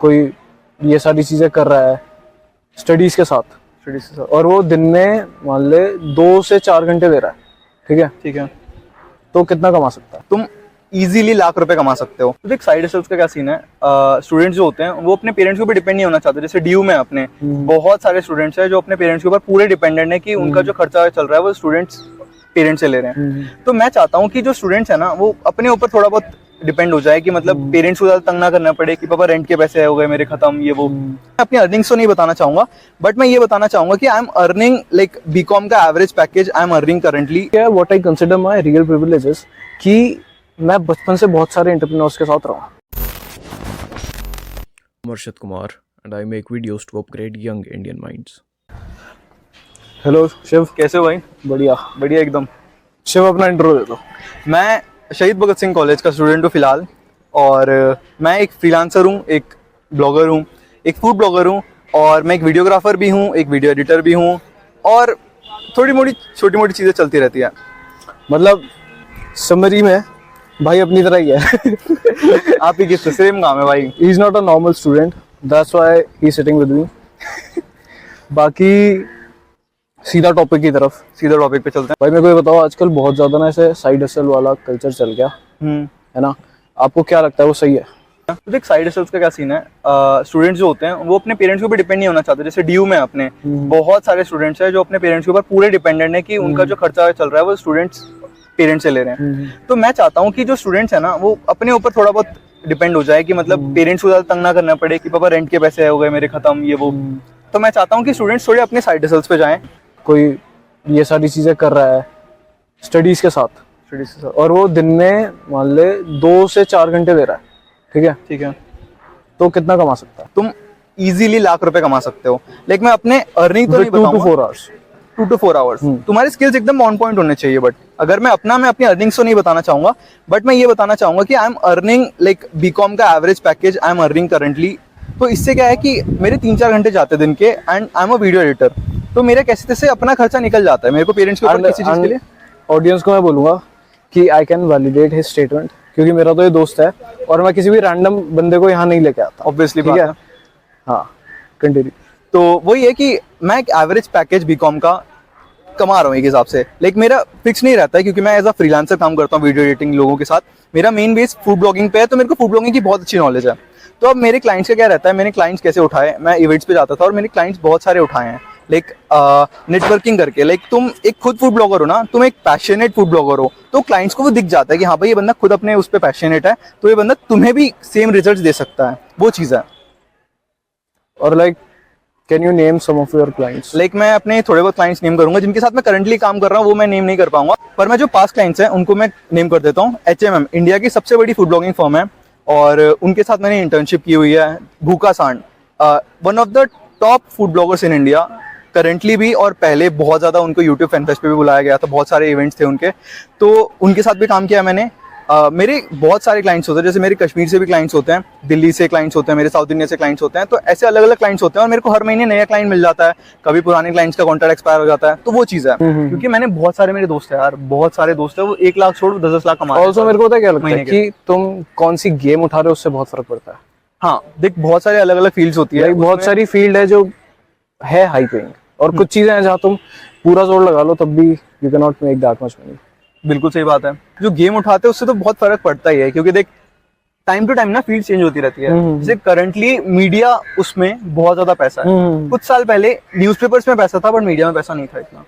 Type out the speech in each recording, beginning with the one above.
कोई ये सारी चीजें कर रहा है स्टडीज के साथ, और वो दिन में मान ले 2 से 4 घंटे दे रहा है, ठीक है, तो कितना कमा सकता है? तुम इजीली लाख रुपए कमा सकते हो। तो देख साइड हसल्स का क्या सीन है, स्टूडेंट्स जो होते हैं वो अपने पेरेंट्स के ऊपर डिपेंड नहीं होना चाहते। जैसे डीयू में अपने बहुत सारे स्टूडेंट्स हैं जो अपने पेरेंट्स के ऊपर पूरे डिपेंडेंट है कि उनका जो खर्चा चल रहा है वो स्टूडेंट्स पेरेंट्स से ले रहे हैं। तो मैं चाहता हूँ कि जो स्टूडेंट्स है ना वो अपने ऊपर थोड़ा बहुत डिपेंड हो जाए कि मतलब पेरेंट्स को ज्यादा तंग ना करना पड़े कि पापा रेंट के पैसे हो गए मेरे खत्म, ये वो। मैं अपनी अर्निंग्स तो नहीं बताना चाहूंगा, बट मैं ये बताना चाहूंगा कि I am earning like BCom का average package I am earning currently. What I consider my real privileges कि मैं बचपन से बहुत सारे एंटरप्रेन्योर्स के साथ रहा हूं। Arshad Kumar and I make videos to upgrade young Indian minds. Hello Shiv, कैसे हो भाई? बढ़िया बढ़िया एकदम। शिव अपना इंट्रो दे दो। मैं शहीद भगत सिंह कॉलेज का स्टूडेंट हूँ फिलहाल, और मैं एक फ्रीलांसर हूँ, एक ब्लॉगर हूँ, एक फूड ब्लॉगर हूँ, और मैं एक वीडियोग्राफर भी हूँ, एक वीडियो एडिटर भी हूँ, और थोड़ी मोटी छोटी मोटी चीज़ें चलती रहती है। मतलब समरी में भाई अपनी तरह ही है। आप ही किस सेम काम है भाई। He is not a normal student, that's why he is sitting with me. बाकी सीधा टॉपिक की तरफ, सीधा टॉपिक पे चलते हैं। भाई मेरे को ये बताओ, आजकल बहुत ज्यादा ना ऐसे साइड हसल वाला कल्चर चल गया है ना, आपको क्या लगता है वो सही है? तो देख साइड हसल्स का क्या सीन है, स्टूडेंट्स जो होते हैं वो अपने पेरेंट्स के ऊपर डिपेंड नहीं होना चाहते। जैसे डीयू में अपने बहुत सारे स्टूडेंट्स हैं जो अपने पेरेंट्स के ऊपर पूरे डिपेंडेंट है कि उनका जो खर्चा चल रहा है वो स्टूडेंट्स पेरेंट्स से ले रहे हैं। तो मैं चाहता हूँ कि जो स्टूडेंट्स है ना वो अपने ऊपर थोड़ा बहुत डिपेंड हो जाए कि मतलब पेरेंट्स को ज्यादा तंग ना करना पड़े कि पापा रेंट के पैसे हो गए मेरे खत्म, ये वो। तो मैं चाहता हूँ कि स्टूडेंट्स थोड़े अपने साइड हसल्स पे जाएं। कोई ये सारी चीजें कर रहा है स्टडीज के साथ, और वो दिन में मान ले 2 से 4 घंटे दे रहा है, ठीक है, तो कितना कमा सकता है? तुम इजीली लाख रुपए कमा सकते हो। लाइक मैं अपने अर्निंग तो नहीं बताऊंगा, 2 to 4 hours 2 to 4 आवर्स। तुम्हारे स्किल्स एकदम ऑन पॉइंट होने चाहिए। बट अगर मैं अपनी अर्निंग्स तो नहीं बताना चाहूंगा, बट मैं ये बताना चाहूंगा कि I am earning like BCom का average package I am earning currently. तो इससे क्या है कि मेरे 3-4 घंटे जाते दिन के, and I am a video editor, तो मेरे कैसे तैसे अपना खर्चा निकल जाता है। मेरे को पेरेंट्स के ऊपर किसी चीज के लिए, ऑडियंस को मैं बोलूंगा कि I can validate his statement, क्योंकि मेरा तो ये दोस्त है और मैं किसी भी रैंडम बंदे को यहाँ नहीं लेके आता, ऑब्वियसली ठीक है। हाँ कंटिन्यू। तो वही है कि मैं एक एवरेज पैकेज बीकॉम का कमा रहा हूँ एक हिसाब से। लाइक मेरा फिक्स नहीं रहता है क्योंकि मैं एज अ फ्रीलांसर काम करता हूँ वीडियो एडिटिंग लोगों के साथ। मेरा मेन बेस फूड ब्लॉगिंग पे है, तो मेरे को फूड ब्लॉगिंग की बहुत अच्छी नॉलेज है। तो अब मेरे क्लाइंट्स का क्या रहता है, मैंने क्लाइंट्स कैसे उठाए, मैं इवेंट्स पे जाता था और मैंने क्लाइंट्स बहुत सारे उठाए हैं लाइक नेटवर्किंग करके। लाइक तुम एक खुद फूड ब्लॉगर हो ना, तुम एक पैशनेट फूड ब्लॉगर हो, तो क्लाइंट्स को वो दिख जाता है कि हाँ भाई ये बंदा खुद अपने उस पर पैशनेट है, तो ये बंदा तुम्हें भी सेम रिजल्ट दे सकता है, वो चीज़ है। और like can you name some of your clients? Like मैं अपने थोड़े बहुत क्लाइंट्स नेम करूंगा जिनके साथ मैं करंटली काम कर रहा हूँ, वो मैं नेम नहीं कर पाऊंगा, पर मैं जो पास्ट क्लाइंट्स हैं उनको मैं नेम कर देता हूँ। HMM इंडिया की सबसे बड़ी फूड ब्लॉगिंग फर्म है, और उनके साथ मैंने इंटर्नशिप की हुई है। भूखा सांड, one of the top food bloggers in India currently भी, और पहले बहुत ज़्यादा उनको यूट्यूब फैन फेस्ट पे भी बुलाया गया था, बहुत सारे इवेंट्स थे उनके, तो उनके साथ भी काम किया मैंने। मेरे बहुत सारे क्लाइंट्स होते हैं, जैसे मेरे कश्मीर से भी क्लाइंट्स होते हैं, दिल्ली से क्लाइंट्स होते हैं, मेरे साउथ इंडिया से क्लाइंट्स होते हैं, तो ऐसे अलग अलग क्लाइंट्स होते हैं और मेरे को हर महीने नया क्लाइंट मिल जाता है। कभी पुराने क्लाइंट्स का कॉन्ट्रैक्ट एक्सपायर हो जाता है, तो वो चीज़ है। क्योंकि मैंने बहुत सारे मेरे दोस्त है यार, बहुत सारे दोस्त है, वो 1 लाख छोड़ 10-10 लाख कमा। ऑल्सो मेरे को पता है क्या लगता है कि तुम कौन सी गेम उठा रहे हो उससे बहुत फर्क पड़ता है। हाँ देख, बहुत सारे अलग अलग फील्ड्स होती है, बहुत सारी फील्ड है जो है हाई पेइंग, और कुछ चीजें हैं जहाँ तुम पूरा जोर लगा लो तब भी you can not make that much money. बिल्कुल सही बात है। जो गेम उठाते हैं उससे तो बहुत फर्क पड़ता ही है, क्योंकि देख टाइम टू टाइम ना फील्ड चेंज होती रहती है। जैसे करंटली मीडिया, उसमें बहुत ज्यादा पैसा है। कुछ साल पहले न्यूज़पेपर्स में पैसा था, बट मीडिया में पैसा नहीं था इतना,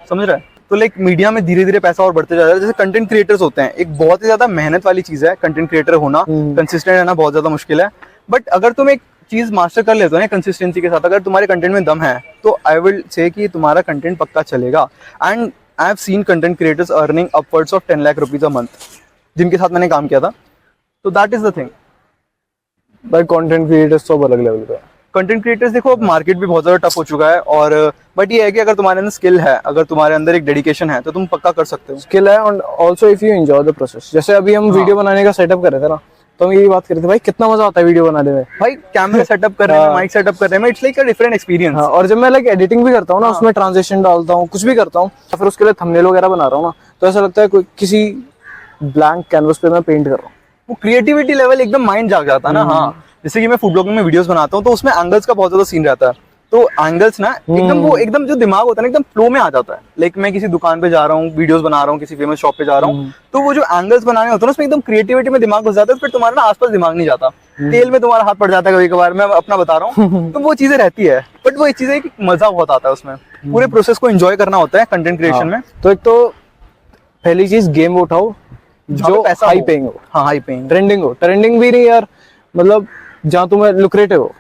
समझ रहा है। तो लाइक मीडिया में धीरे धीरे पैसा और बढ़ते जा रहा है। जैसे कंटेंट क्रिएटर्स होते हैं, एक बहुत ही ज्यादा मेहनत वाली चीज है कंटेंट क्रिएटर होना, कंसिस्टेंट रहना बहुत ज्यादा मुश्किल है। बट अगर तुम एक चीज मास्टर कर लेते हो ना कंसिस्टेंसी के साथ, अगर तुम्हारे कंटेंट में दम है, तो आई विल से कि तुम्हारा कंटेंट पक्का चलेगा। And I have seen content creators earning upwards of 10 lakh rupees a month, जिनके साथ मैंने काम किया था। तो दैट इज द थिंग भाई। कंटेंट क्रिएटर्स तो अलग लेवल पे। कंटेंट क्रिएटर्स देखो, अब मार्केट भी बहुत ज्यादा टफ हो चुका है, और बट ये है कि अगर तुम्हारे अंदर स्किल है, अगर तुम्हारे अंदर एक डेडिकेशन है, तो तुम पक्का कर सकते हो। स्किल है, और also if you enjoy the process. जैसे अभी हम वीडियो बनाने का सेटअप कर रहे थे ना, तो हम यही बात कर रहे थे भाई कितना मजा आता है वीडियो बनाने में। भाई कैमरा सेटअप कर रहे हैं, माइक सेटअप कर रहे हैं, it's like a different experience. और जब मैं लाइक एडिटिंग भी करता हूँ ना, उसमें ट्रांजिशन डालता हूँ, कुछ भी करता हूँ, या फिर उसके लिए थंबनेल वगैरह बना रहा हूँ ना, तो ऐसा लगता है कोई किसी ब्लैंक कैनवस पे मैं पेंट कर रहा हूँ। वो क्रिएटिविटी लेवल एकदम माइंड जाग जाता है ना। हाँ जैसे कि मैं फूड ब्लॉगिंग में वीडियोस बनाता हूँ तो उसमें एंगल्स का बहुत ज्यादा सीन रहता है। तो एंगल्स ना एकदम वो एकदम जो दिमाग होता है ना एकदम फ्लो में आ जाता है। लाइक मैं किसी दुकान पे जा रहा हूँ, वीडियोस बना रहा हूँ, किसी फेमस शॉप पे जा रहा हूँ, तो वो जो एंगल्स बनाने होते हैं ना उसमें एकदम क्रिएटिविटी में दिमाग घुस जाता है, फिर तुम्हारा ना आसपास दिमाग नहीं जाता, तेल में तुम्हारा हाथ पड़ जाता है कभी कभार, मैं अपना बता रहा हूँ। तो वो चीजें रहती है, बट वो एक चीज है कि मजा बहुत आता है उसमें, पूरे प्रोसेस को एंजॉय करना होता है कंटेंट क्रिएशन में। तो एक तो पहली चीज गेम उठाओ जो पैसा हाई हो। पेइंग हो, हाँ, हाई पेइंग। ट्रेंडिंग भी नहीं यार, मतलब जहाँ तुम्हें लुक्रेटिव हो।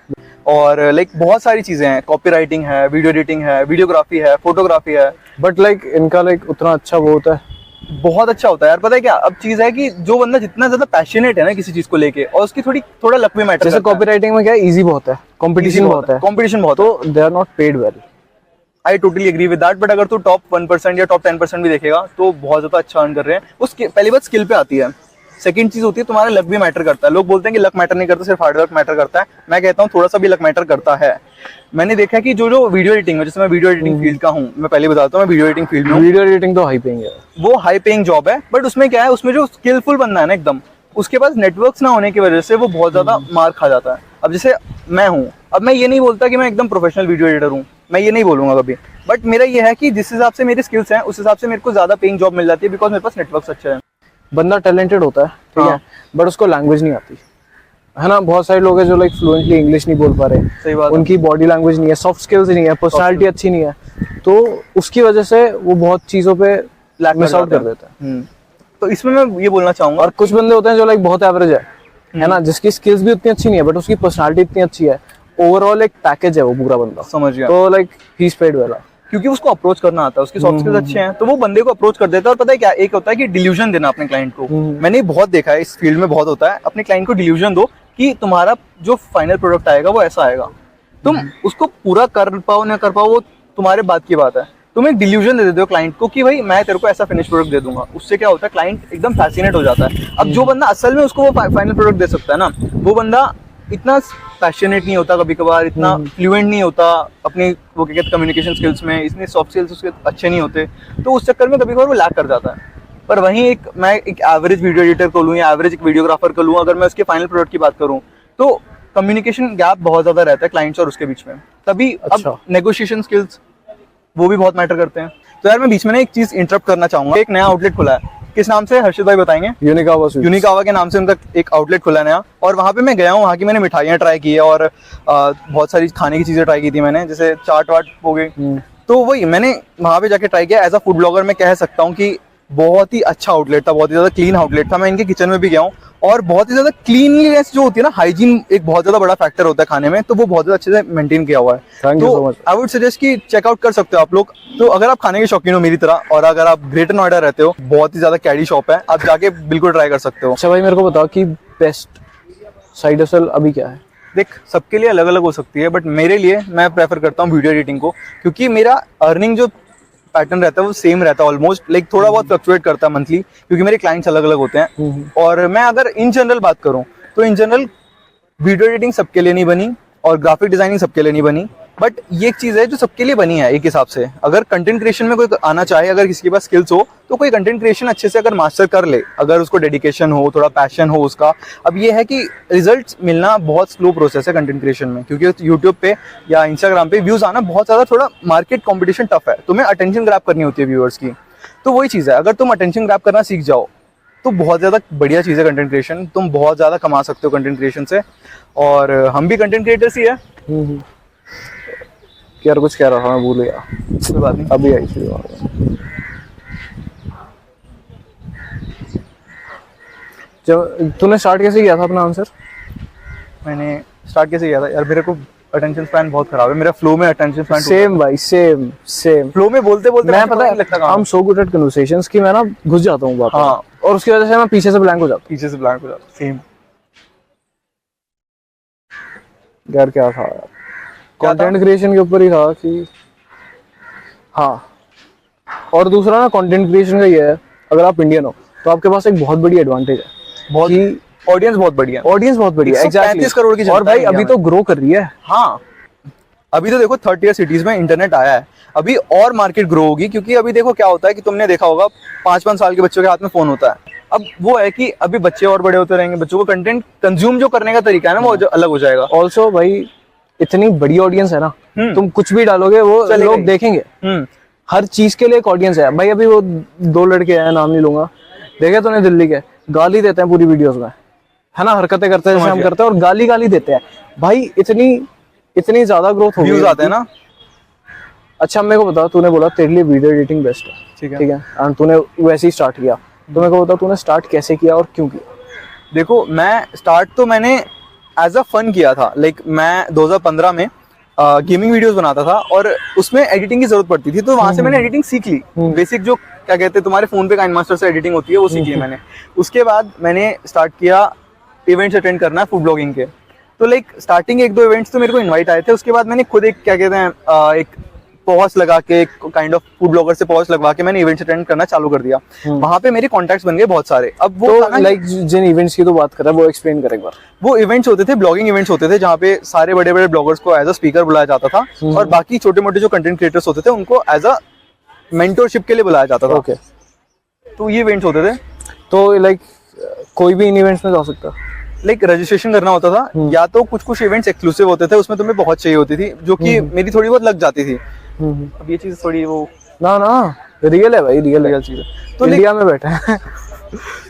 और लाइक बहुत सारी चीजें हैं, कॉपी राइटिंग है, वीडियो एडिटिंग है, वीडियोग्राफी है, फोटोग्राफी है, बट लाइक इनका लाइक उतना अच्छा वो होता है। बहुत अच्छा होता है यार। पता है क्या, अब चीज है कि जो बंदा जितना ज्यादा पैशनेट है ना किसी चीज को लेके, और उसकी थोड़ा लक भी मैटर जैसे करता है। कॉपी राइटिंग में क्या है, इजी बहुत है, कंपटीशन बहुत है, कंपटीशन बहुत है, तो they are not paid well. I totally agree with that. But अगर तू टॉप 1% या टॉप 10% भी देखेगा तो बहुत ज्यादा अच्छा अर्न कर रहे हैं। उसकी पहली बात स्किल पे आती है, सेकंड चीज होती है तुम्हारा लक भी मैटर करता है। लोग बोलते हैं कि लक मैटर नहीं करता, सिर्फ हार्डवर्क मैटर करता है। मैं कहता हूँ थोड़ा सा भी लक मैटर करता है। मैंने देखा है कि जो वीडियो एडिटिंग है, जैसे मैं वीडियो एडिटिंग फील्ड का हूँ, मैं पहले बताता हूँ, मैं वीडियो एडिटिंग फील्ड में हूँ। वीडियो एडिटिंग तो हाई पेइंग है, वो हाई पेइंग जॉब है, बट उसमें क्या है, उसमें जो स्किलफुल बंदा है ना एकदम, उसके पास नेटवर्क्स ना होने की वजह से वो बहुत ज्यादा मार खा जाता है। अब जैसे मैं हूँ, अब मैं ये नहीं बोलता कि मैं एकदम प्रोफेशनल वीडियो एडिटर हूँ, मैं ये नहीं बोलूंगा कभी, बट मेरा ये है कि जिस हिसाब से मेरे स्किल्स हैं उस हिसाब से मेरे को ज्यादा पेइंग जॉब मिल जाती है, बिकॉज मेरे पास नेटवर्क्स अच्छे हैं। बंदा टैलेंटेड होता है, ठीक है, बट उसको लैंग्वेज नहीं आती है ना। बहुत सारे लोग हैं जो लाइक फ्लुएंटली इंग्लिश नहीं बोल पा रहे, सही बात है। उनकी बॉडी लैंग्वेज नहीं है, सॉफ्ट स्किल्स नहीं है, पर्सनालिटी अच्छी नहीं है, तो उसकी वजह से वो बहुत चीजों पे मिस आउट कर देता है। तो इसमें मैं ये बोलना चाहूंगा, और कुछ बंदे होते हैं जो लाइक बहुत एवरेज है ना, जिसकी स्किल्स भी उतनी अच्छी नहीं है, बट उसकी पर्सनालिटी इतनी अच्छी है, ओवरऑल एक पैकेज है वो पूरा बंदा, समझ गया, तो like he is paid well, क्योंकि उसको अप्रोच करना आता है, उसके सॉफ्ट स्किल्स अच्छे हैं, तो वो बंदे को अप्रोच कर देता है। और पता है क्या, एक होता है कि डिल्यूजन देना अपने क्लाइंट को। मैंने बहुत देखा है, इस फील्ड में बहुत होता है, अपने क्लाइंट को डिल्यूजन दो कि तुम्हारा जो फाइनल प्रोडक्ट आएगा वो ऐसा आएगा। तुम उसको पूरा कर पाओ ना कर पाओ वो तुम्हारे बात की बात है, तुम एक डिल्यूजन दे देते हो क्लाइंट को कि भाई मैं तेरे को ऐसा फिनिश प्रोडक्ट दे दूंगा। उससे क्या होता है, क्लाइंट एकदम फैसिनेट हो जाता है। अब जो बंदा असल में उसको वो फाइनल प्रोडक्ट दे सकता है ना, वो बंदा इतना पैशनेट नहीं होता, कभी कभार इतना फ्लुएंट नहीं होता अपनी वो क्या कहते कम्युनिकेशन स्किल्स में, इतने सॉफ्ट स्किल्स उसके अच्छे नहीं होते, तो उस चक्कर में कभी कभार वो लैक कर जाता है। पर वहीं मैं एक एवरेज वीडियो एडिटर को लूँ या एवरेज एक वीडियोग्राफर को लूँ, अगर मैं उसके फाइनल प्रोडक्ट की बात करूँ, तो कम्युनिकेशन गैप बहुत ज्यादा रहता है क्लाइंट्स और उसके बीच में। तभी अब नेगोशिएशन स्किल्स वो भी बहुत मैटर करते हैं। तो यार मैं बीच में ना एक चीज इंटरप्ट करना चाहूंगा, एक नया आउटलेट खुला है, किस नाम से हर्षित भाई बताएंगे? यूनिकावा के नाम से उनका एक आउटलेट खुला है नया, और वहाँ पे मैं गया हूँ, वहाँ की मैंने मिठाइयाँ ट्राई की है और बहुत सारी खाने की चीजें ट्राई की थी मैंने, जैसे चाट वाट हो गई। तो वही मैंने वहाँ पे जाके ट्राई किया। एज अ फूड ब्लॉगर मैं कह सकता हूँ कि बहुत ही अच्छा आउटलेट था, बहुत ही ज्यादा क्लीन आउटलेट था। मैं इनके किचन में भी गया हूँ और बहुत ही ज्यादा क्लीनलीनेस जो होती है ना, हाइजीन एक बहुत ज्यादा बड़ा फैक्टर होता है खाने में, तो वो बहुत ज्यादा अच्छे से मेंटेन किया हुआ है। तो आई वुड सजेस्ट कि चेकआउट कर सकते हो आप लोग। तो अगर आप खाने के शौकीन हो मेरी तरह, और अगर आप ग्रेटर नोएडा रहते हो, बहुत ही ज्यादा कैडी शॉप है, आप जाके बिल्कुल ट्राई कर सकते हो। अच्छा भाई मेरे को बताओ कि बेस्ट साइड हसल अभी क्या है? देख, सबके लिए अलग अलग हो सकती है, बट मेरे लिए मैं प्रेफर करता हूँ वीडियो एडिटिंग को, क्योंकि मेरा अर्निंग जो पैटर्न रहता है वो सेम रहता है ऑलमोस्ट, लाइक थोड़ा बहुत फ्लक्चुएट करता है मंथली, क्योंकि मेरे क्लाइंट्स अलग अलग होते हैं। और मैं अगर इन जनरल बात करूं तो इन जनरल वीडियो एडिटिंग सबके लिए नहीं बनी और ग्राफिक डिजाइनिंग सबके लिए नहीं बनी, बट ये एक चीज है जो सबके लिए बनी है एक हिसाब से। अगर कंटेंट क्रिएशन में कोई आना चाहे, अगर किसी के पास स्किल्स हो, तो कोई कंटेंट क्रिएशन अच्छे से अगर मास्टर कर ले, अगर उसको डेडिकेशन हो, थोड़ा पैशन हो उसका। अब ये है कि रिजल्ट्स मिलना बहुत स्लो प्रोसेस है कंटेंट क्रिएशन में, क्योंकि यूट्यूब पे या इंस्टाग्राम पे व्यूज आना बहुत ज्यादा, थोड़ा मार्केट कॉम्पिटिशन टफ है, तुम्हें अटेंशन ग्रैब करनी होती है व्यूअर्स की। तो वही चीज़ है, अगर तुम अटेंशन ग्रैब करना सीख जाओ तो बहुत ज़्यादा बढ़िया चीज़ है कंटेंट क्रिएशन, तुम बहुत ज़्यादा कमा सकते हो कंटेंट क्रिएशन से। और हम भी कंटेंट क्रिएटर्स ही है। यार कुछ कह रहा था, मैं भूल गया, कोई बात नहीं, अभी आई थी बात। जब तूने स्टार्ट कैसे किया था अपना आंसर? मैंने स्टार्ट कैसे किया था यार, मेरे को अटेंशन स्पैन बहुत खराब है, मेरा फ्लो में अटेंशन स्पैन सेम भाई, सेम फ्लो में बोलते बोलते मैं पता है I am so good at conversations कि मैं ना घुस जाता हूँ बात में, हाँ, और उसकी वजह से मैं पीछे से ब्लैंक हो जाता हूँ। सेम यार, क्या था यार, कंटेंट क्रिएशन के ऊपर ही था कि हाँ। और दूसरा ना कंटेंट क्रिएशन का ये है, अगर आप इंडियन हो तो आपके पास एक बहुत बड़ी एडवांटेज है, बहुत ऑडियंस बहुत बढ़िया, एग्जैक्टली। 135 करोड़ की और भाई अभी तो ग्रो कर रही है। हाँ, अभी तो देखो 3rd tier सिटीज में इंटरनेट आया है, अभी और मार्केट ग्रो होगी, क्योंकि अभी देखो क्या होता है कि तुमने देखा होगा 5-5 साल के बच्चों के हाथ में फोन होता है। अब वो है कि अभी बच्चे और बड़े होते रहेंगे, बच्चों को कंटेंट कंज्यूम जो करने का तरीका है ना वो अलग हो जाएगा। ऑल्सो भाई इतनी बड़ी ऑडियंस है ना, हम्म। तुम कुछ भी डालोगे वो चलेगा लोग ही। देखेंगे। हर चीज के लिए एक ऑडियंस है भाई। अभी वो दो लड़के हैं, नाम नहीं लूंगा, देखे तूने दिल्ली के, गाली देते हैं पूरी वीडियोस में, है ना, हरकतें करते हैं जैसे हम करते हैं और गाली गाली देते हैं भाई। इतनी ज्यादा ग्रोथ हो गई व्यूज आते हैं ना। अच्छा मेरे को बता, तूने बोला तेरे लिए वीडियो एडिटिंग बेस्ट है, ठीक है, एंड तूने वैसे ही स्टार्ट किया, तो मेरे को बता तूने स्टार्ट कैसे किया और क्यों किया? देखो मैं स्टार्ट तो मैंने एज अ फन किया था। लाइक मैं 2015 में गेमिंग वीडियोस बनाता था और उसमें एडिटिंग की जरूरत पड़ती थी, तो वहां से मैंने एडिटिंग सीख ली। बेसिक जो क्या कहते हैं तुम्हारे फोन पे काइनमास्टर से एडिटिंग होती है वो सीख ली मैंने। उसके बाद मैंने स्टार्ट किया इवेंट्स अटेंड करना फूड ब्लॉगिंग के। तो लाइक स्टार्टिंग एक दो इवेंट्स तो मेरे को इनवाइट आए थे, उसके बाद मैंने खुद एक क्या कहते हैं एक पॉज लगा के, काइंड ऑफ फूड ब्लॉगर से पॉज लगवा के मैंने इवेंट्स अटेंड करना चालू कर दिया। वहां पे मेरे कॉन्टैक्ट्स बन गए बहुत सारे। अब वो तो लाइक जिन इवेंट्स की तो बात कर रहा है वो एक्सप्लेन कर एक बार। वो इवेंट्स होते थे, ब्लॉगिंग इवेंट्स होते थे, जहाँ पे सारे बड़े बड़े ब्लॉगर्स को एज अ स्पीकर बुलाया जाता था और बाकी छोटे मोटे जो कंटेंट क्रिएटर्स होते थे उनको एज अ मेंटरशिप के लिए बुलाया जाता था। ओके, तो ये इवेंट्स होते थे। तो लाइक कोई भी इन इवेंट्स में जा सकता है? लाइक रजिस्ट्रेशन करना होता था, या तो कुछ इवेंट्स एक्सक्लूसिव होते थे, उसमें तुम्हें बहुत चाहिए होती थी, जो कि मेरी थोड़ी बहुत लग जाती थी। अब ये चीज थोड़ी वो ना रियल है भाई, रियल चीज है, तो इंडिया में बैठा है।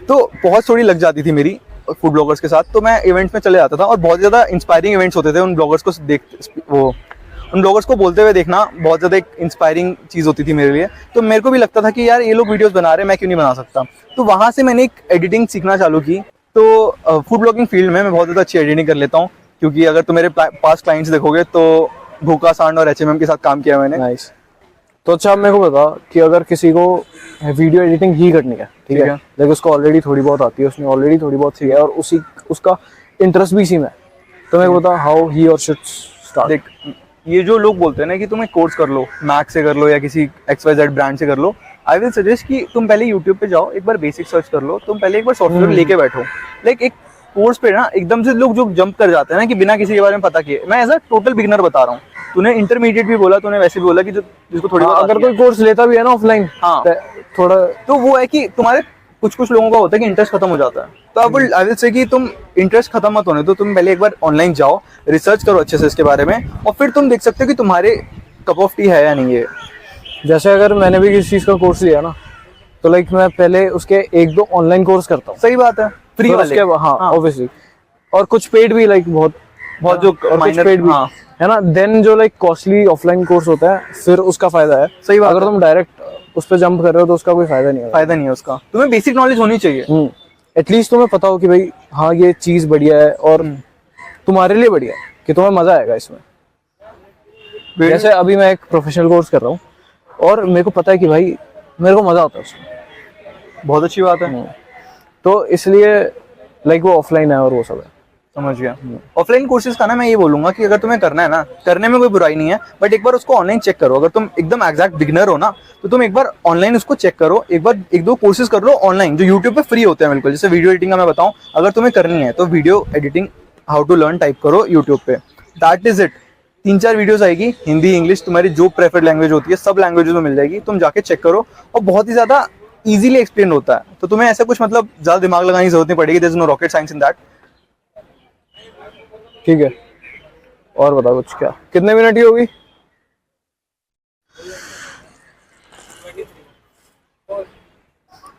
तो बहुत थोड़ी लग जाती थी मेरी फूड ब्लॉगर्स के साथ, तो मैं इवेंट्स में चले जाता था और बहुत ज्यादा इंस्पायरिंग इवेंट्स होते थे। उन ब्लॉगर्स को उन ब्लॉगर्स को बोलते हुए देखना बहुत ज्यादा एक इंस्पायरिंग चीज होती थी मेरे लिए। तो मेरे को भी लगता था कि यार ये लोग वीडियोस बना रहे हैं, मैं क्यों नहीं बना सकता। तो वहां से मैंने एक एडिटिंग सीखना चालू की। तो फूड ब्लॉगिंग फील्ड में मैं बहुत ज्यादा अच्छी एडिटिंग कर लेता हूँ, क्योंकि अगर तुम मेरे पास क्लाइंट्स देखोगे तो भूखा सांड और HMM के साथ काम किया मैंने। नाइस। तो अच्छा अब मेरे को बता कि अगर किसी को वीडियो एडिटिंग ही करनी है, ठीक है, लेकिन उसको ऑलरेडी थोड़ी बहुत आती है, उसने ऑलरेडी थोड़ी बहुत सीखा है और उसका इंटरेस्ट भी इसी में है, तो मेरे को बता हाउ ही और शुड स्टार्ट। देख, ये जो लोग बोलते हैं ना कि तुम एक कोर्स कर लो, मैक से कर लो या किसी XYZ ब्रांड से कर लो, आई विल सजेस्ट कि तुम पहले यूट्यूब पे जाओ, एक बार बेसिक सर्च कर लो, तुम पहले एक बार सॉफ्टवेयर लेके बैठो। लाइक एक कोर्स पे ना एकदम से लोग जो जंप कर जाते हैं ना कि बिना किसी के बारे में पता किए, मैं एज अ टोटल बिगिनर बता रहा हूँ। तूने इंटरमीडिएट भी बोला, तूने वैसे भी बोला कि जिसको थोड़ी बहुत अगर कोई कोर्स लेता भी है ना ऑफलाइन, हाँ, थोड़ा तो वो है कि तुम्हारे कुछ लोगों का होता है कि इंटरेस्ट खत्म हो जाता है। तो अब आई विल से कि तुम इंटरेस्ट खत्म मत होने तो तुम पहले एक बार ऑनलाइन जाओ, रिसर्च करो अच्छे से इसके बारे में, और फिर तुम देख सकते हो कि तुम्हारे कप ऑफ टी है या नहीं है। जैसे अगर मैंने भी किसी चीज का कोर्स लिया ना, तो लाइक मैं पहले उसके एक दो ऑनलाइन कोर्स करता हूँ। सही बात है, फ्री वाले। हाँ ऑब्वियसली, और कुछ पेड भी, लाइक बहुत जो माइनर पेड भी, हाँ, है ना। देन जो लाइक कॉस्टली ऑफलाइन कोर्स होता है, फिर उसका फायदा है। सही बात। अगर तुम डायरेक्ट उस पर जंप कर रहे हो तो उसका कोई फायदा नहीं है। फायदा नहीं है उसका। तुम्हें बेसिक नॉलेज होनी चाहिए। एटलीस्ट तुम्हें पता हो कि भाई हाँ ये चीज बढ़िया है और तुम्हारे लिए बढ़िया है, कि तुम्हें मजा आएगा इसमें। जैसे अभी मैं एक प्रोफेशनल कोर्स कर रहा हूँ और मेरे को पता है कि भाई मेरे को मजा आता है उसमें। बहुत अच्छी बात है। तो इसलिए लाइक वो ऑफलाइन है और वो सब है। समझ गया। ऑफलाइन कोर्सेज का ना मैं ये बोलूंगा कि अगर तुम्हें करना है ना, करने में कोई बुराई नहीं है, बट एक बार उसको ऑनलाइन चेक करो। अगर तुम एकदम एग्जैक्ट बिगिनर हो ना, तो तुम एक बार ऑनलाइन उसको चेक करो, एक दो कोर्सेज कर लो ऑनलाइन जो यूट्यूब पे फ्री होते हैं बिल्कुल। जैसे वीडियो एडिटिंग का मैं बताऊं, अगर तुम्हें करनी है तो video editing how to learn type करो यूट्यूब पे, दैट इज इट। 3-4 वीडियोस आएगी, हिंदी इंग्लिश तुम्हारी जो प्रेफर्ड लैंग्वेज होती है सब लैंग्वेजेस में मिल जाएगी। तुम जाके चेक करो और बहुत ही ज्यादा इजीली एक्सप्लेन होता है। तो तुम्हें ऐसा कुछ मतलब ज्यादा दिमाग लगाने की जरूरत नहीं पड़ेगी। There is no rocket science in that. ठीक है, और बता कुछ। क्या कितने मिनट की होगी?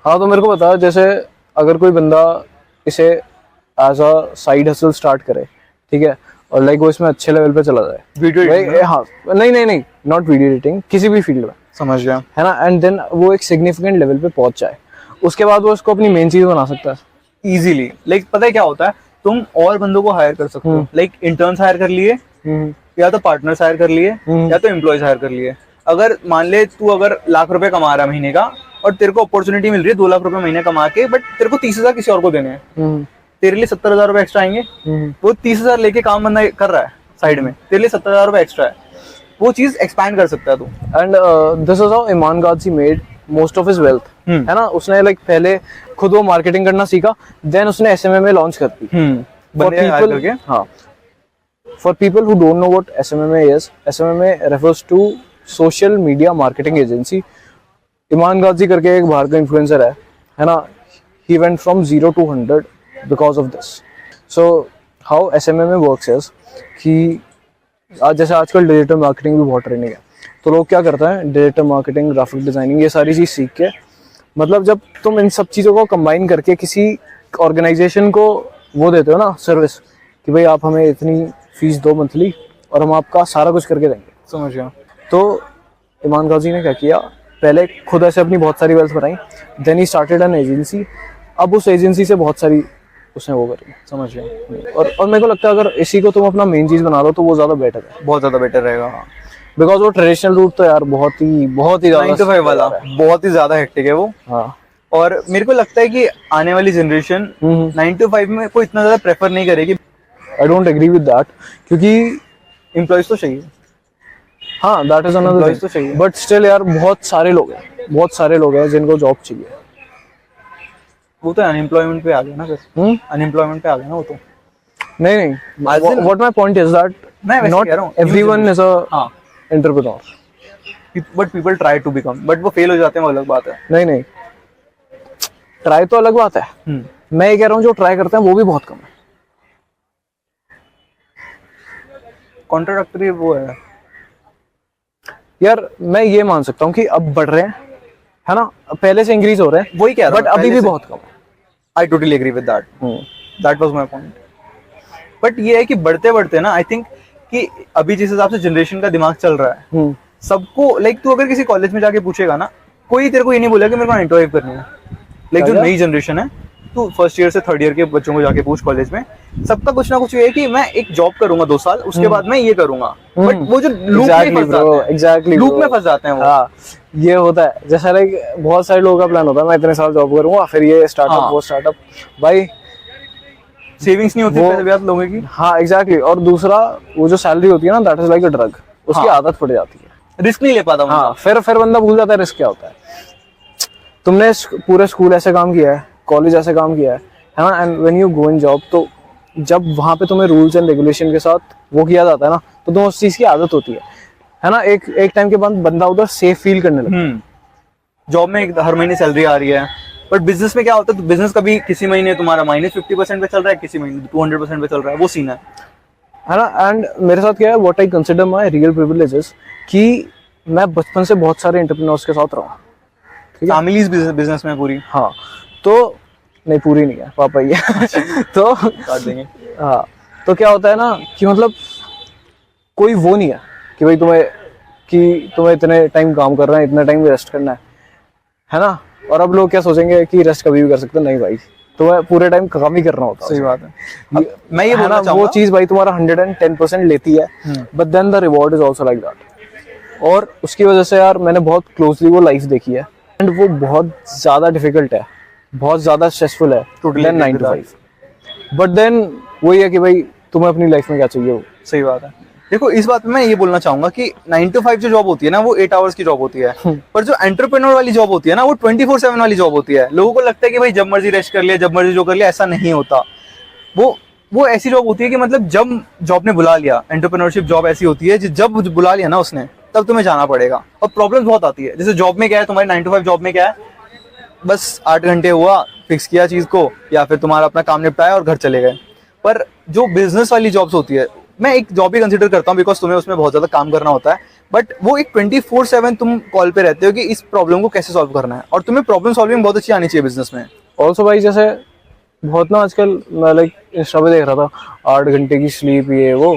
हाँ तो मेरे को बता, जैसे अगर कोई बंदा इसे as a side hustle start करे, ठीक है, और लाइक वो इसमें अच्छे लेवल पे चला जाए, वीडियो एडिटिंग, हाँ नहीं नॉट वीडियो एडिटिंग, किसी भी फील्ड में, समझ गया, है ना, एंड देन वो एक सिग्निफिकेंट लेवल पे पहुंच जाए, उसके बाद वो उसको अपनी मेन चीज बना सकता है इजीली। लाइक पता है क्या होता है, तुम और बंदों को हायर कर सकते हो। लाइक इंटर्न्स हायर कर लिए, या तो पार्टनर्स हायर कर लिए, या तो एम्प्लॉयज हायर कर लिए। अगर मान ले तू अगर लाख रुपए कमा रहा है महीने का और तेरे को अपॉर्चुनिटी मिल रही है 2 लाख रुपए महीने कमा के, बट तेरे को 30,000 किसी और को देने हैं, तेरे लिए 70,000 रुपए एक्स्ट्रा आएंगे। वो 30,000 लेके काम बंदा कर रहा है साइड में, तेरे लिए 70,000 रुपए एक्स्ट्रा है, वो चीज एक्सपैंड कर सकता है तू। And this is how Iman Ghazi made most of his wealth, है ना। उसने लाइक पहले खुद वो मार्केटिंग करना सीखा, देन उसने एसएमएम लॉन्च कर दी। For people who don't know what SMM is, SMM refers to social media marketing agency. Iman Ghazi करके एक बाहर का इन्फ्लुएंसर है ना, he went from 0 to 100 because of this. So how SMMA works is कि आज जैसे आजकल डिजिटल मार्केटिंग भी बहुत ट्रेंडिंग है, तो लोग क्या करते हैं, डिजिटल मार्केटिंग, ग्राफिक डिजाइनिंग, ये सारी चीज़ सीख के, मतलब जब तुम इन सब चीज़ों को कंबाइन करके किसी ऑर्गेनाइजेशन को वो देते हो ना सर्विस, कि भाई आप हमें इतनी फीस दो मंथली और हम आपका सारा कुछ करके देंगे। समझ गया। तो इमरान गाजी ने क्या किया, पहले खुद ऐसे अपनी बहुत सारी वेल्थ बनाई, then he started an agency. अब उस एजेंसी से बहुत सारी उसने वो करी। समझ गया। और मेरे को लगता है अगर इसी को तुम अपना मेन चीज़ बना दो तो वो ज़्यादा बेटर है, बहुत ज़्यादा बेटर रहेगा। हाँ, बिकॉज वो ट्रेडिशनल रूट तो यार बहुत ही 9 to 5 वाला बहुत ही ज़्यादा हेक्टिक है वो। हाँ, और मेरे को लगता है कि आने वाली जनरेशन 9 to 5 में कोई इतना ज़्यादा प्रेफर नहीं करेगी। I don't agree with that, क्योंकि एम्प्लॉयज तो चाहिए। हाँ, दैट इज अनदर Employees तो चाहिए। बट स्टिल यार बहुत सारे लोग हैं जिनको जॉब चाहिए। वो तो अनएम्प्लॉयमेंट पे आ गया ना फिर। अनएम्प्लॉयमेंट पे आ गया ना वो तो। नहीं As in- what my point is that मैं वैसे नॉट कह रहा हूँ, एवरीवन इज अ हाँ, entrepreneur. But people try to become, but वो फेल हो जाते हैं, वो अलग बात है। नहीं, ट्राई तो अलग बात है। मैं ये कह रहा हूँ जो ट्राई करते हैं वो भी बहुत कम है। कॉन्ट्राडक्टरी वो है। यार मैं ये मान सकता हूँ कि अब बढ़ रहे हैं, है ना, पहले से इंक्रीज हो रहे हैं, वही कह रहा हूँ, बट अभी पहले भी से- बहुत कम है। I totally agree with that. That was my point. But ये है कि बढ़ते बढ़ते ना, आई थिंक कि अभी जिस हिसाब से जनरेशन का दिमाग चल रहा है, सबको लाइक तू अगर किसी कॉलेज में जाके पूछेगा ना, कोई तेरे को ये नहीं बोलेगा कि मेरे को 9 to 5 करनी है। लाइक जो क्या? नई जनरेशन है, तू फर्स्ट ईयर से थर्ड ईयर के बच्चों को जाके पूछ कॉलेज में, सबका कुछ ना कुछ ये है कि मैं एक जॉब करूंगा 2 साल, उसके बाद मैं ये करूंगा। बट वो जो लूप में फंस जाते हैं, एग्जैक्टली लूप में फंस जाते हैं वो। हाँ, ये होता है। जैसा लाइक बहुत सारे लोगों का प्लान होता है, मैं इतने साल जॉब करूंगा, फिर ये स्टार्टअप, हाँ। वो स्टार्टअप, भाई सेविंग्स नहीं होती वो- पैसे ब्याज लोगों की। हाँ एग्जैक्टली। और दूसरा, वो जो सैलरी होती है ना, that is like a drug, उसकी हाँ। आदत पड़ जाती है। रिस्क नहीं ले पाता हाँ, बंदा। फिर बंदा भूल जाता है रिस्क क्या होता है। तुमने पूरे स्कूल ऐसे काम किया है, कॉलेज ऐसे काम किया है ना, and when you go in job, तो जब वहां पे तुम्हें रूल्स एंड रेगुलेशन के साथ वो किया जाता है ना, तो तुम्हें उस चीज की आदत होती है ना। एक टाइम के बाद बंदा उधर सेफ फील करने लगता है। जॉब में हर महीने सैलरी आ रही है, बट बिजनेस में क्या होता है, तो बिजनेस कभी किसी महीने तुम्हारा -50% पे चल रहा है, किसी महीने 200% पे चल रहा है, वो सीन है ना। एंड मेरे साथ क्या है, what I consider my real privileges, कि मैं बचपन से बहुत सारे एंटरप्रेन्योर्स के साथ रहा हूँ। ठीक है। फैमिलीज बिजनेस में पूरी हाँ, तो नहीं, पूरी नहीं है, पापा ही है। तो काट देंगे। हाँ, तो क्या होता है ना कि मतलब कोई वो नहीं है कि भाई तुम्हें इतने टाइम काम करना है, इतना टाइम रेस्ट करना है ना। और अब लोग क्या सोचेंगे कि रेस्ट कभी भी कर सकते हैं, नहीं भाई, तुम्हें पूरे टाइम काम ही करना होता है। सही बात है। अब मैं ये है बोलना ना, वो चाहूंगा, चीज भाई तुम्हारा 110% लेती है, but then the reward is also like that. और उसकी वजह से यार मैंने बहुत क्लोजली वो लाइफ देखी है, एंड वो बहुत ज्यादा डिफिकल्ट है, बहुत ज्यादा स्ट्रेसफुल है देन 9 to 5। बट देन वही है कि भाई तुम्हें अपनी लाइफ में क्या चाहिए वो। सही बात है। देखो, इस बात में मैं ये बोलना चाहूंगा कि 9 to 5 जो जॉब होती है ना, वो 8 आवर्स की जॉब होती है, पर जो एंटरप्रेन्योर वाली जॉब होती है ना, वो 24/7 वाली जॉब होती है। लोगों को लगता है कि भाई जब मर्जी रेस्ट कर लिया, जब मर्जी जो कर लिया, ऐसा नहीं होता। वो ऐसी जॉब होती है कि मतलब जब जॉब ने बुला लिया, एंटरप्रेन्योरशिप जॉब ऐसी होती है जब बुला लिया ना उसने, तब तुम्हें जाना पड़ेगा। और प्रॉब्लम्स बहुत आती है। जैसे जॉब में क्या है, तुम्हारी 9 to 5 जॉब में क्या है, बस 8 घंटे हुआ, फिक्स किया चीज को, या फिर तुम्हारा अपना काम निपटाया और घर चले गए। पर जो बिजनेस वाली जॉब्स होती है, मैं एक जॉब ही कंसिडर करता हूँ, बिकॉज तुम्हें उसमें बहुत ज्यादा काम करना होता है, बट वो एक 24/7 तुम कॉल पे रहते हो कि इस प्रॉब्लम को कैसे सॉल्व करना है, और तुम्हें प्रॉब्लम सॉल्विंग बहुत अच्छी आनी चाहिए बिजनेस में। ऑल्सो भाई, जैसे बहुत ना आजकल मैं लाइक इंस्टा पे देख रहा था, 8 घंटे की स्लीप, ये वो,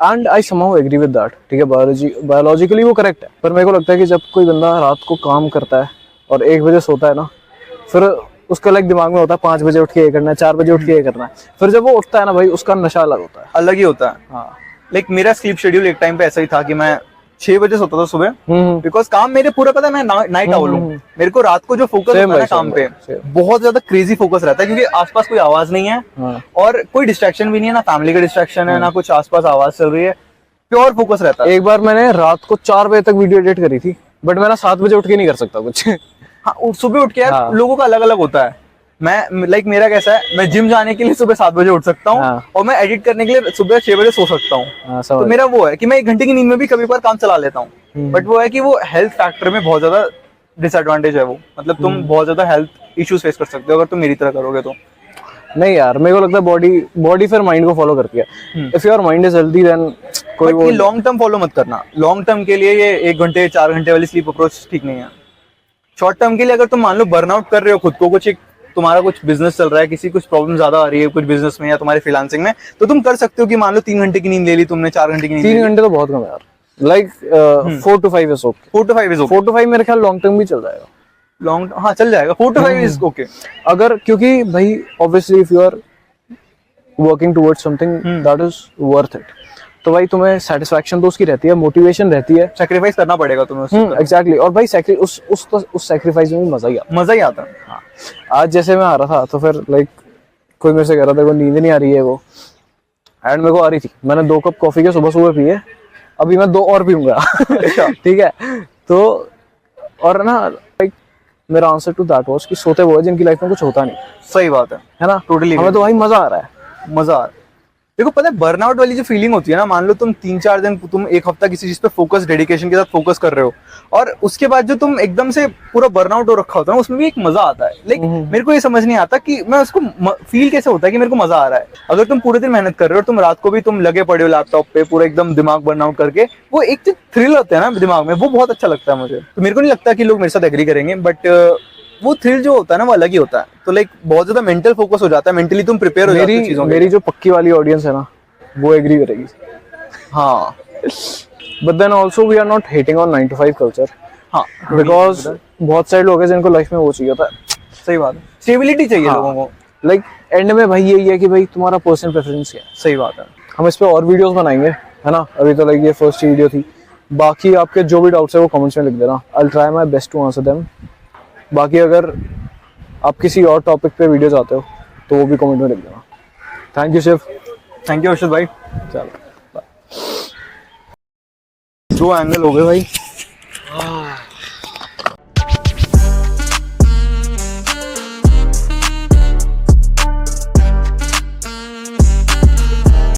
and I somehow agree with that. ठीक है, बायोलॉजिकली वो करेक्ट है, पर मेरे को लगता है कि जब कोई बंदा रात को काम करता है और 1 बजे सोता है ना, फिर उसका लाइक दिमाग में होता है 5 बजे उठ के ये करना है, 4 बजे उठ के ये करना है, फिर जब वो उठता है ना भाई, उसका नशा अलग होता है। अलग ही होता है। हाँ, लाइक मेरा स्लीप शेड्यूल एक टाइम पे ऐसा ही था कि मैं 6 बजे सोता था सुबह, बिकॉज काम मेरे पूरा पता है, मैं नाइट आउल हूँ। मेरे को रात को जो फोकस होता है ना काम पे, बहुत ज्यादा क्रेजी फोकस रहता है, क्योंकि आसपास कोई आवाज नहीं है, और कोई डिस्ट्रैक्शन भी नहीं है, ना फैमिली का डिस्ट्रैक्शन है, ना कुछ आसपास आवाज चल रही है, प्योर फोकस रहता है। एक बार मैंने रात को 4 बजे तक वीडियो एडिट करी थी, बट मैं ना 7 बजे उठ के नहीं कर सकता कुछ। हाँ, सुबह उठ के यार, हाँ। लोगों का अलग अलग होता है। मैं लाइक मेरा कैसा है, मैं जिम जाने के लिए सुबह 7 बजे उठ सकता हूँ, हाँ। और मैं एडिट करने के लिए सुबह 6 बजे सो सकता हूँ। हाँ, तो समझ। मेरा वो है कि मैं 1 घंटे की नींद में भी कभी बार काम चला लेता हूँ, बट वो है कि वो हेल्थ फैक्टर में बहुत ज्यादा डिसएडवांटेज है वो, मतलब तुम बहुत ज्यादा हेल्थ इश्यूज फेस कर सकते हो अगर तुम मेरी तरह करोगे तो। नहीं यार, मेरे को लगता है बॉडी फिर माइंड को फॉलो करती है। If your mind is healthy then कोई वो लॉन्ग टर्म फॉलो मत करना। लॉन्ग टर्म के लिए ये 1 घंटे 4 घंटे वाली स्लीप अप्रोच ठीक नहीं है। शॉर्ट टर्म के लिए अगर तुम मान लो बर्नआउट कर रहे हो खुद को, कुछ एक तुम्हारा कुछ बिजनेस चल रहा है, किसी कुछ प्रॉब्लम ज्यादा आ रही है कुछ बिजनेस में या तुम्हारे फ्रीलांसिंग में, तो तुम कर सकते हो कि मान लो 3 घंटे की नींद ले ली तुमने, 4 घंटे की नींद 3 घंटे तो बहुत कम है यार। Like 4 to 5 is okay. 4 to 5 is okay. 4 to 5 मेरे ख्याल लॉन्ग टर्म भी चल जाएगा। लॉन्ग, हाँ चल जाएगा, 4 to 5 इज ओके। अगर, क्योंकि भाई obviously if you are working towards something that is worth it, तो भाई तुम्हें सेटिस्फैक्शन तो उसकी रहती है, मोटिवेशन रहती है। सेक्रीफाइस करना पड़ेगा तुम्हें उससे। एग्जैक्टली। और भाई उस सेक्रीफाइस में भी मजा ही आता मजा ही आता है। है। हाँ। आज जैसे मैं आ रहा था तो फिर लाइक कोई मेरे से कह रहा था को नींद नहीं आ रही है वो, एंड मेरे को आ रही थी। मैंने 2 कप कॉफी के सुबह पिए, अभी मैं 2 और पीऊंगा। ठीक है, तो और ना लाइक मेरा आंसर टू दैट वाज कि सोते वो है जिनकी लाइफ में कुछ होता नहीं। सही बात है ना? Totally हमें तो भाई मजा आ रहा है। मजा आ रहा है। देखो पता है बर्नआउट वाली जो फीलिंग होती है ना, मान लो तुम 3-4 दिन, तुम 1 हफ्ता किसी चीज पे फोकस, डेडिकेशन के साथ फोकस कर रहे हो, और उसके बाद जो तुम एकदम से पूरा बर्नआउट हो रखा होता है, उसमें भी एक मजा आता है। लाइक मेरे को ये समझ नहीं आता कि मैं उसको फील कैसे होता है कि मेरे को मजा आ रहा है। अगर तुम पूरे दिन मेहनत कर रहे हो, तुम रात को भी तुम लगे पड़े हो लैपटॉप पे पूरा एकदम दिमाग बर्नआउट करके, वो एक जो थ्रिल होता है ना दिमाग में, वो बहुत अच्छा लगता है मुझे। तो मेरे को नहीं लगता कि लोग मेरे साथ एग्री करेंगे, बट वो थ्रिल जो होता है ना वो अलग ही होता है। तो लाइक बहुत ज्यादा मेंटल फोकस हो जाता है, मेंटली तुम प्रिपेयर हो जाते हो चीजों के लिए। मेरी जो पक्की वाली ऑडियंस है ना वो एग्री करेगी। हाँ but then also we are not hating on 9 to 5 culture, हाँ, बिकॉज बहुत सारे लोग हैं जिनको लाइफ में वो चाहिए होता है। सही बात है, स्टेबिलिटी चाहिए हाँ। लोगों को। लाइक एंड में भाई यही है कि भाई तुम्हारा पर्सनल प्रेफरेंस क्या है। सही बात है। हम इस पे और वीडियोस बनाएंगे, है ना? अभी तो लाइक ये फर्स्ट वीडियो थी। बाकी आपके जो भी डाउट्स है वो कमेंट्स में लिख देना, I will try my best to answer them. बाकी अगर आप किसी और टॉपिक पे वीडियो चाहते हो तो वो भी कमेंट में लिख देना। Thank you Shiv. Thank you Arshad भाई। चलो जो एंगल हो गए भाई।